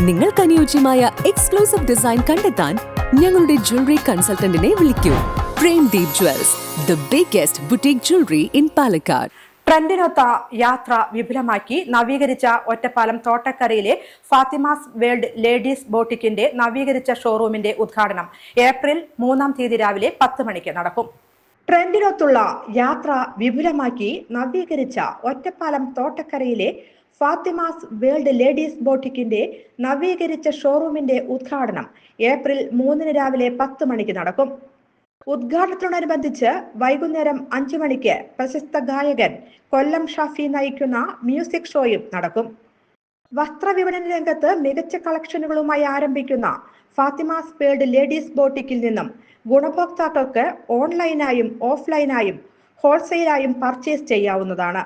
നിങ്ങൾക്ക് അനുയോജ്യമായ exclusive design കണ്ടെത്താൻ ഞങ്ങളുടെ ജ്വല്ലറി കൺസൾട്ടന്റിനെ വിളിക്കൂ. Premdeep jewels, the biggest boutique jewellery in Palakkad. ട്രെൻഡിനൊത്ത യാത്ര വിപുലമാക്കി നവീകരിച്ച ഒറ്റപ്പാലം തോട്ടക്കരയിലെ ഫാത്തിമാസ് വേൾഡ് ലേഡീസ് ബോട്ടിക്കിന്റെ നവീകരിച്ച ഷോറൂമിന്റെ ഉദ്ഘാടനം ഏപ്രിൽ 3-ാം തീയതി രാവിലെ 10 മണിക്ക് നടക്കും. ട്രെൻഡിനൊത്തുള്ള യാത്ര വിപുലമാക്കി നവീകരിച്ച ഒറ്റപ്പാലം തോട്ടക്കരയിലെ ഫാത്തിമാസ് വേൾഡ് ലേഡീസ് ബോട്ടിക്കിന്റെ നവീകരിച്ച ഷോറൂമിന്റെ ഉദ്ഘാടനം ഏപ്രിൽ 3-ന് രാവിലെ 10 മണിക്ക് നടക്കും. ഉദ്ഘാടനത്തോടനുബന്ധിച്ച് വൈകുന്നേരം 5 മണിക്ക് പ്രശസ്ത ഗായകൻ കൊല്ലം ഷാഫി നയിക്കുന്ന മ്യൂസിക് ഷോയും നടക്കും. വസ്ത്രവിപണന രംഗത്ത് മികച്ച കളക്ഷനുകളുമായി ആരംഭിക്കുന്ന ഫാത്തിമാസ് വേൾഡ് ലേഡീസ് ബോട്ടിക്കിൽ നിന്നും ഗുണഭോക്താക്കൾക്ക് ഓൺലൈനായും ഓഫ്ലൈനായും ഹോൾസെയിലായും പർച്ചേസ് ചെയ്യാവുന്നതാണ്.